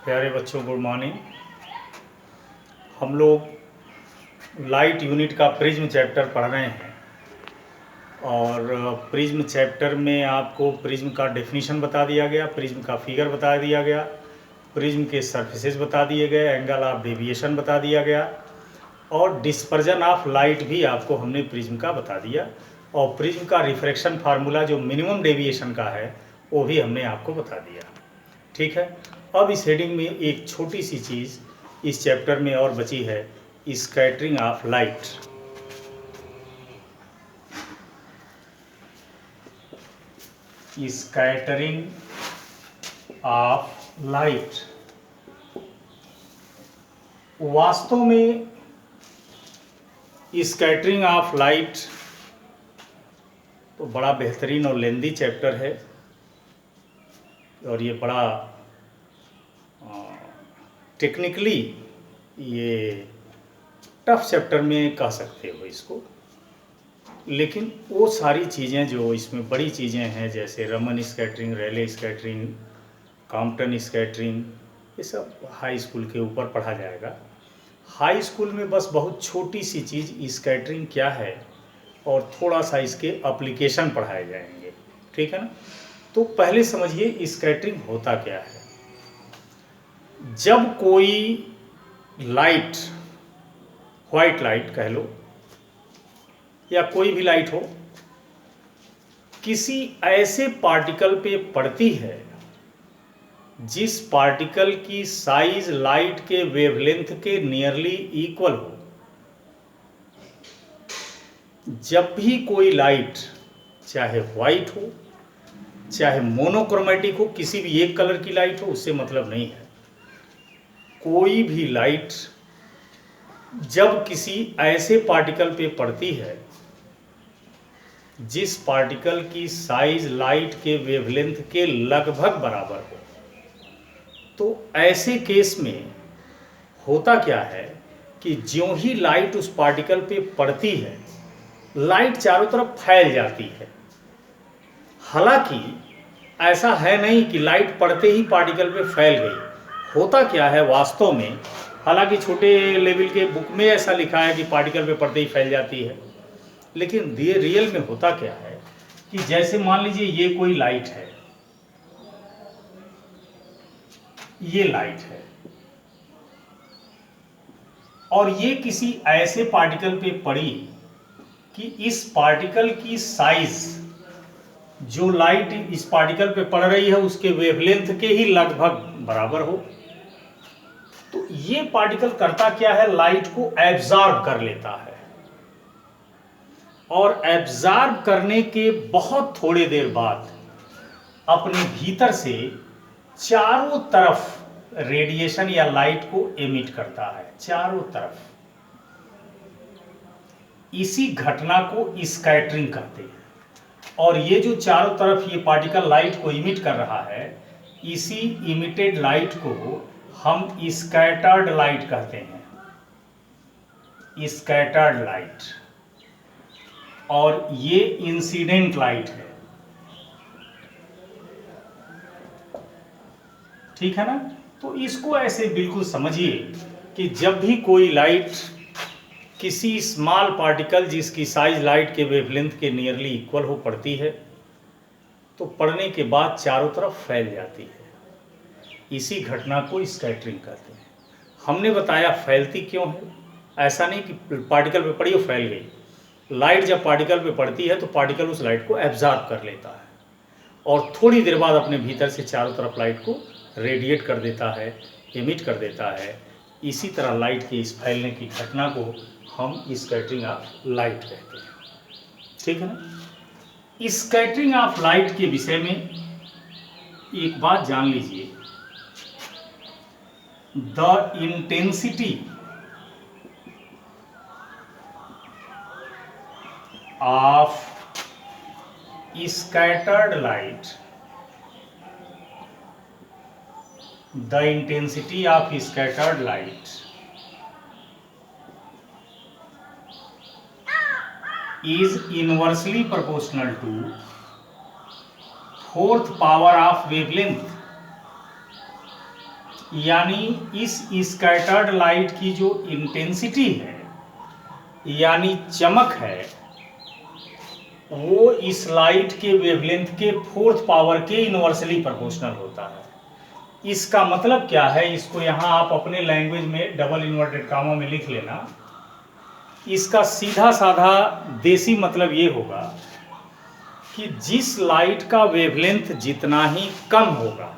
प्यारे बच्चों, good morning. हम लोग लाइट यूनिट का प्रिज्म चैप्टर पढ़ रहे हैं और प्रिज्म चैप्टर में आपको प्रिज्म का डेफिनेशन बता दिया गया, प्रिज्म का फिगर बता दिया गया, प्रिज्म के सरफेसेस बता दिए गए, एंगल ऑफ डेविएशन बता दिया गया और डिस्पर्जन ऑफ लाइट भी आपको हमने प्रिज्म का बता दिया और प्रिज्म का रिफ्रैक्शन फार्मूला जो मिनिमम डेविएशन का है वो भी हमने आपको बता दिया। ठीक है, अब इस हेडिंग में एक छोटी सी चीज़ इस चैप्टर में और बची है, scattering of light. Scattering of light वास्तव में स्कैटरिंग ऑफ लाइट तो बड़ा बेहतरीन और लेंदी चैप्टर है और ये बड़ा टेक्निकली ये टफ चैप्टर में कह सकते हो इसको, लेकिन वो सारी चीज़ें जो इसमें बड़ी चीज़ें हैं जैसे रमन स्कैटरिंग, रेले स्कैटरिंग, कॉम्पटन स्कैटरिंग, ये सब हाई स्कूल के ऊपर पढ़ा जाएगा। हाई स्कूल में बस बहुत छोटी सी चीज़ स्कैटरिंग क्या है और थोड़ा सा इसके एप्लीकेशन पढ़ाए जाएंगे। ठीक है ना, तो पहले समझिए स्कैटरिंग होता क्या है। जब कोई लाइट, वाइट लाइट कह लो या कोई भी लाइट हो, किसी ऐसे पार्टिकल पे पड़ती है जिस पार्टिकल की साइज लाइट के वेवलेंथ के नियरली इक्वल हो, जब भी कोई लाइट चाहे वाइट हो चाहे मोनोक्रोमेटिक हो, किसी भी एक कलर की लाइट हो उससे मतलब नहीं है, कोई भी लाइट जब किसी ऐसे पार्टिकल पे पड़ती है जिस पार्टिकल की साइज लाइट के वेवलेंथ के लगभग बराबर हो, तो ऐसे केस में होता क्या है कि ज्यों ही लाइट उस पार्टिकल पे पड़ती है लाइट चारों तरफ फैल जाती है। हालांकि ऐसा है नहीं कि लाइट पड़ते ही पार्टिकल पे फैल गई। होता क्या है वास्तव में, हालांकि छोटे लेवल के बुक में ऐसा लिखा है कि पार्टिकल पे पड़ते ही फैल जाती है, लेकिन रियल में होता क्या है कि जैसे मान लीजिए ये कोई लाइट है, ये लाइट है और ये किसी ऐसे पार्टिकल पे पड़ी कि इस पार्टिकल की साइज जो लाइट इस पार्टिकल पे पड़ रही है उसके वेवलेंथ के ही लगभग बराबर हो, तो ये पार्टिकल करता क्या है, लाइट को एब्जॉर्ब कर लेता है और एब्जॉर्ब करने के बहुत थोड़ी देर बाद अपने भीतर से चारों तरफ रेडिएशन या लाइट को एमिट करता है, चारों तरफ। इसी घटना को स्कैटरिंग कहते हैं और ये जो चारों तरफ ये पार्टिकल लाइट को इमिट कर रहा है, इसी इमिटेड लाइट को हम स्कैटर्ड लाइट कहते हैं, स्कैटर्ड लाइट, और ये इंसिडेंट लाइट है। ठीक है ना, तो इसको ऐसे बिल्कुल समझिए कि जब भी कोई लाइट किसी स्मॉल पार्टिकल जिसकी साइज लाइट के वेवलेंथ के नियरली इक्वल हो पड़ती है, तो पड़ने के बाद चारों तरफ फैल जाती है, इसी घटना को स्कैटरिंग कहते हैं। हमने बताया फैलती क्यों है, ऐसा नहीं कि पार्टिकल पे पड़ी और फैल गई। लाइट जब पार्टिकल पे पड़ती है तो पार्टिकल उस लाइट को एब्जॉर्ब कर लेता है और थोड़ी देर बाद अपने भीतर से चारों तरफ लाइट को रेडिएट कर देता है, एमिट कर देता है। इसी तरह लाइट के इस फैलने की घटना को हम स्कैटरिंग ऑफ लाइट कहते हैं। ठीक है ना, स्कैटरिंग ऑफ लाइट के विषय में एक बात जान लीजिए, the intensity of scattered light, the intensity of scattered light is inversely proportional to fourth power of wavelength यानी इस स्कैटर्ड लाइट की जो इंटेंसिटी है यानी चमक है वो इस लाइट के वेवलेंथ के फोर्थ पावर के इनवर्सली प्रोपोर्शनल होता है। इसका मतलब क्या है, इसको यहाँ आप अपने लैंग्वेज में डबल इन्वर्टेड कामा में लिख लेना। इसका सीधा साधा देसी मतलब ये होगा कि जिस लाइट का वेवलेंथ जितना ही कम होगा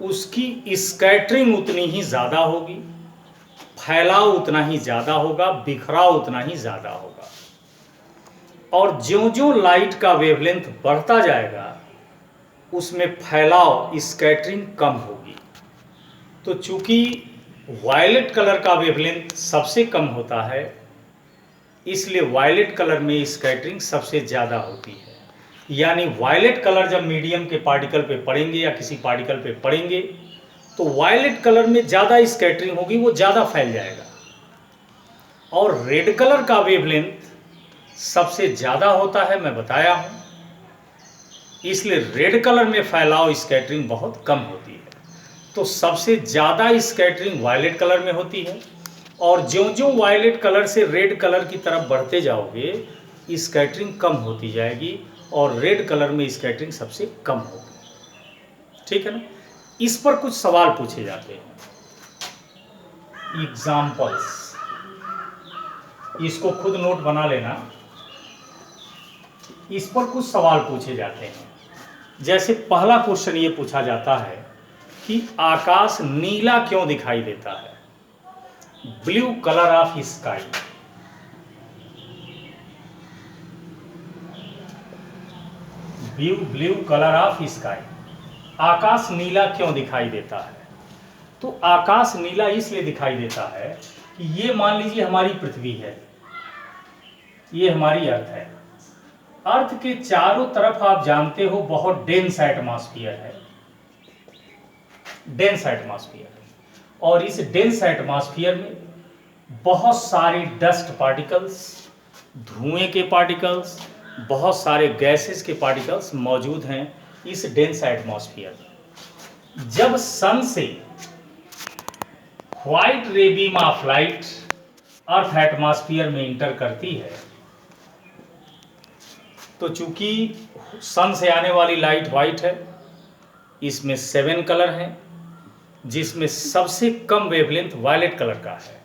उसकी स्कैटरिंग उतनी ही ज़्यादा होगी, फैलाव उतना ही ज़्यादा होगा, बिखराव उतना ही ज़्यादा होगा। और ज्यों-ज्यों लाइट का वेवलेंथ बढ़ता जाएगा उसमें फैलाव स्कैटरिंग कम होगी। तो चूंकि वायलेट कलर का वेवलेंथ सबसे कम होता है इसलिए वायलेट कलर में स्कैटरिंग सबसे ज़्यादा होती है। यानी वायलेट कलर जब मीडियम के पार्टिकल पे पड़ेंगे या किसी पार्टिकल पे पड़ेंगे तो वायलेट कलर में ज़्यादा स्कैटरिंग होगी, वो ज़्यादा फैल जाएगा। और रेड कलर का वेवलेंथ सबसे ज़्यादा होता है, मैं बताया हूँ, इसलिए रेड कलर में फैलाव स्कैटरिंग बहुत कम होती है। तो सबसे ज़्यादा स्कैटरिंग वायलेट कलर में होती है और ज्यों-ज्यों वायलेट कलर से रेड कलर की तरफ बढ़ते जाओगे स्कैटरिंग कम होती जाएगी और रेड कलर में स्कैटरिंग सबसे कम होगी। ठीक है ना। इस पर कुछ सवाल पूछे जाते हैं, एग्जाम्पल्स, इसको खुद नोट बना लेना। इस पर कुछ सवाल पूछे जाते हैं। जैसे पहला क्वेश्चन ये पूछा जाता है कि आकाश नीला क्यों दिखाई देता है, blue colour of sky. Blue colour of sky, आकाश नीला क्यों दिखाई देता है। तो आकाश नीला इसलिए दिखाई देता है कि ये मान लीजिए हमारी पृथ्वी है, ये हमारी अर्थ है। अर्थ के चारों तरफ आप जानते हो बहुत डेंस एटमॉस्फेयर है, डेंस एटमॉस्फेयर है। और इस डेंस एटमॉस्फेयर में बहुत सारे डस्ट पार्टिकल्स, धुएं के पार्टिकल्स, बहुत सारे गैसेस के पार्टिकल्स मौजूद हैं इस डेंस एटमॉस्फेयर में। जब सन से व्हाइट रे beam of light earth atmosphere में इंटर करती है तो चूंकि सन से आने वाली लाइट व्हाइट है, इसमें 7 कलर हैं जिसमें सबसे कम वेवलेंथ वायलेट कलर का है।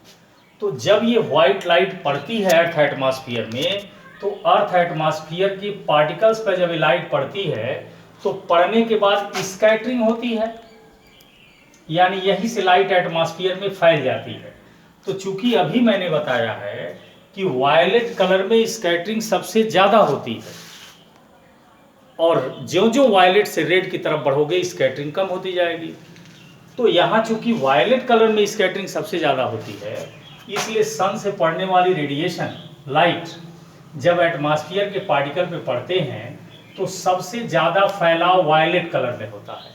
तो जब ये व्हाइट लाइट पड़ती है अर्थ एटमॉस्फेयर में तो अर्थ एटमॉस्फेयर की पार्टिकल्स पर जब ये लाइट पड़ती है तो पड़ने के बाद स्कैटरिंग होती है, यानी यहीं से लाइट एटमॉस्फेयर में फैल जाती है। तो चूंकि अभी मैंने बताया है कि वायलेट कलर में स्कैटरिंग सबसे ज़्यादा होती है और ज्यों-ज्यों वायलेट से रेड की तरफ बढ़ोगे स्कैटरिंग कम होती जाएगी। तो यहाँ चूंकि वायलेट कलर में स्कैटरिंग सबसे ज़्यादा होती है इसलिए सन से पड़ने वाली रेडिएशन लाइट जब एटमॉस्फेयर के पार्टिकल पे पड़ते हैं तो सबसे ज़्यादा फैलाव वायलेट कलर में होता है,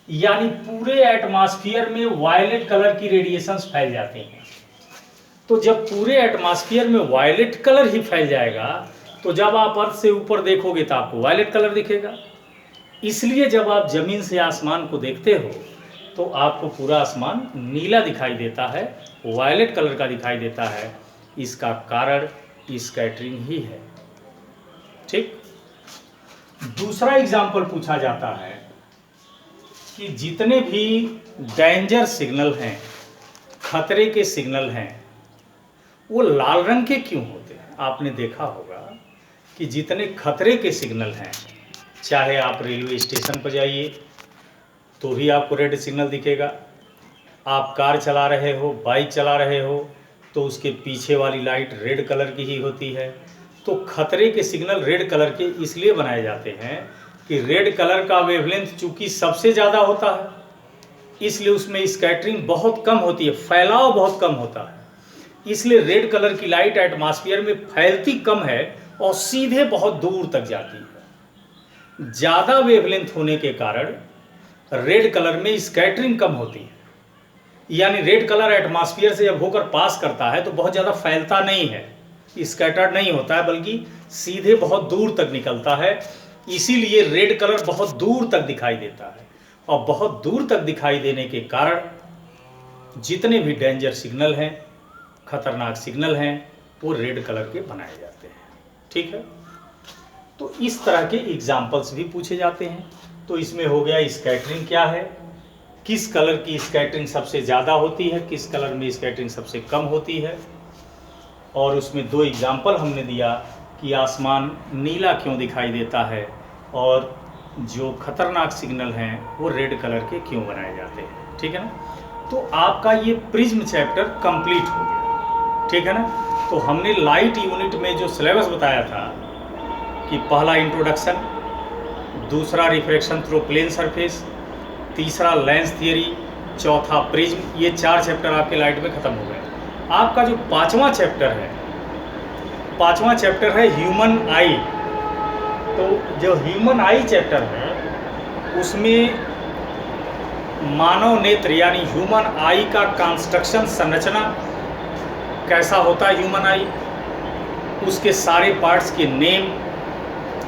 यानी पूरे एटमॉस्फेयर में वायलेट कलर की रेडिएशंस फैल जाती हैं। तो जब पूरे एटमॉस्फेयर में वायलेट कलर ही फैल जाएगा तो जब आप अर्थ से ऊपर देखोगे तो आपको वायलेट कलर दिखेगा। इसलिए जब आप जमीन से आसमान को देखते हो तो आपको पूरा आसमान नीला दिखाई देता है, वायलेट कलर का दिखाई देता है। इसका कारण स्कैटरिंग ही है। ठीक। दूसरा एग्जाम्पल पूछा जाता है कि जितने भी डेंजर सिग्नल हैं, खतरे के सिग्नल हैं, वो लाल रंग के क्यों होते हैं। आपने देखा होगा कि जितने खतरे के सिग्नल हैं, चाहे आप रेलवे स्टेशन पर जाइए तो भी आपको रेड सिग्नल दिखेगा, आप कार चला रहे हो, बाइक चला रहे हो तो उसके पीछे वाली लाइट रेड कलर की ही होती है। तो खतरे के सिग्नल रेड कलर के इसलिए बनाए जाते हैं कि रेड कलर का वेवलेंथ चूंकि सबसे ज़्यादा होता है इसलिए उसमें स्कैटरिंग बहुत कम होती है, फैलाव बहुत कम होता है। इसलिए रेड कलर की लाइट एटमॉस्फेयर में फैलती कम है और सीधे बहुत दूर तक जाती है। ज़्यादा वेवलेंथ होने के कारण रेड कलर में स्कैटरिंग कम होती है, यानी रेड कलर एटमॉस्फेयर से जब होकर पास करता है तो बहुत ज़्यादा फैलता नहीं है, स्कैटर्ड नहीं होता है, बल्कि सीधे बहुत दूर तक निकलता है। इसीलिए रेड कलर बहुत दूर तक दिखाई देता है। और बहुत दूर तक दिखाई देने के कारण जितने भी डेंजर सिग्नल हैं, खतरनाक सिग्नल हैं, वो रेड कलर के बनाए जाते हैं। ठीक है, तो इस तरह के एग्जाम्पल्स भी पूछे जाते हैं। तो इसमें हो गया स्कैटरिंग क्या है, किस कलर की स्कैटरिंग सबसे ज़्यादा होती है, किस कलर में स्कैटरिंग सबसे कम होती है, और उसमें 2 एग्जाम्पल हमने दिया कि आसमान नीला क्यों दिखाई देता है और जो खतरनाक सिग्नल हैं वो रेड कलर के क्यों बनाए जाते हैं। ठीक है ना, तो आपका ये प्रिज्म चैप्टर कंप्लीट हो गया। ठीक है ना, तो हमने लाइट यूनिट में जो सिलेबस बताया था कि पहला इंट्रोडक्शन, दूसरा रिफ्रैक्शन थ्रू प्लेन सरफेस, तीसरा लेंस थियरी, चौथा प्रिज्म, ये 4 चैप्टर आपके लाइट में ख़त्म हो गए। आपका जो 5वां चैप्टर है ह्यूमन आई। तो जो ह्यूमन आई चैप्टर है उसमें मानव नेत्र यानी ह्यूमन आई का कंस्ट्रक्शन, संरचना कैसा होता है ह्यूमन आई, उसके सारे पार्ट्स के नेम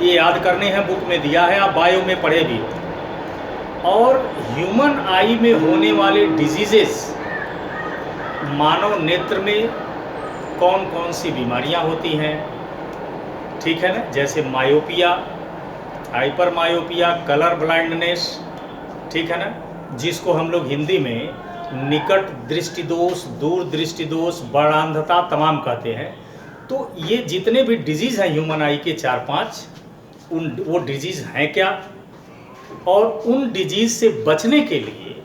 ये याद करने हैं, बुक में दिया है, आप बायो में पढ़े भी हो। और ह्यूमन आई में होने वाले डिजीजेस, मानव नेत्र में कौन कौन सी बीमारियां होती हैं, ठीक है ना, जैसे myopia, hyper myopia, colour blindness, ठीक है ना, जिसको हम लोग हिंदी में निकट दृष्टि दोष, दूर दृष्टि दोष, बड़ांधता तमाम कहते हैं। तो ये जितने भी डिजीज़ हैं ह्यूमन आई के 4-5, वो डिजीज़ हैं क्या, और उन डिजीज़ से बचने के लिए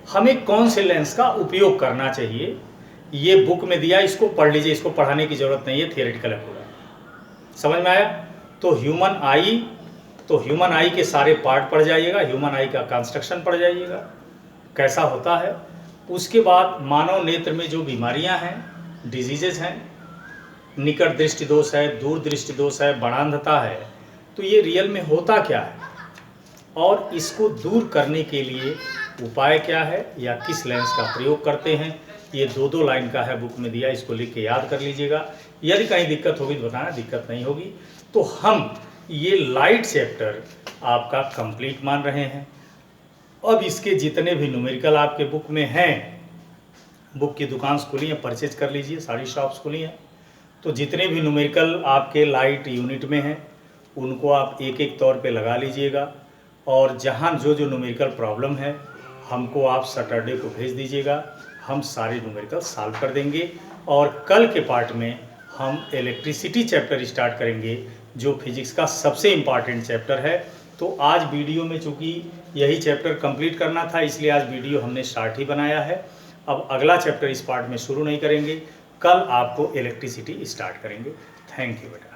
हमें कौन से लेंस का उपयोग करना चाहिए, ये बुक में दिया। इसको पढ़ लीजिए, इसको पढ़ाने की ज़रूरत नहीं है, थियरेटिकल है पूरा। समझ में आया? तो ह्यूमन आई के सारे पार्ट पढ़ जाइएगा, ह्यूमन आई का कंस्ट्रक्शन पढ़ जाइएगा कैसा होता है। उसके बाद मानव नेत्र में जो बीमारियां हैं, डिजीजेज हैं, निकट दृष्टि दोष है, दूर दृष्टि दोष है, बड़ांधता है, तो ये रियल में होता क्या है और इसको दूर करने के लिए उपाय क्या है या किस लेंस का प्रयोग करते हैं, ये 2-2 लाइन का है, बुक में दिया। इसको लिख के याद कर लीजिएगा। यदि कहीं दिक्कत होगी तो बताना, दिक्कत नहीं होगी तो हम ये लाइट चैप्टर आपका कंप्लीट मान रहे हैं। अब इसके जितने भी न्यूमेरिकल आपके बुक में हैं, बुक की दुकान खुली है, परचेज कर लीजिए, सारी शॉप्स खुली हैं। तो जितने भी न्यूमेरिकल आपके लाइट यूनिट में हैं उनको आप एक तौर पे लगा लीजिएगा, और जहाँ जो न्यूमेरिकल प्रॉब्लम है हमको आप सैटरडे को भेज दीजिएगा, हम सारे न्यूमेरिकल सॉल्व कर देंगे। और कल के पार्ट में हम इलेक्ट्रिसिटी चैप्टर स्टार्ट करेंगे, जो फिजिक्स का सबसे इम्पॉर्टेंट चैप्टर है। तो आज वीडियो में चूँकि यही चैप्टर कंप्लीट करना था, इसलिए आज वीडियो हमने शॉर्ट ही बनाया है। अब अगला चैप्टर इस पार्ट में शुरू नहीं करेंगे, कल आपको इलेक्ट्रिसिटी स्टार्ट करेंगे। थैंक यू बेटा।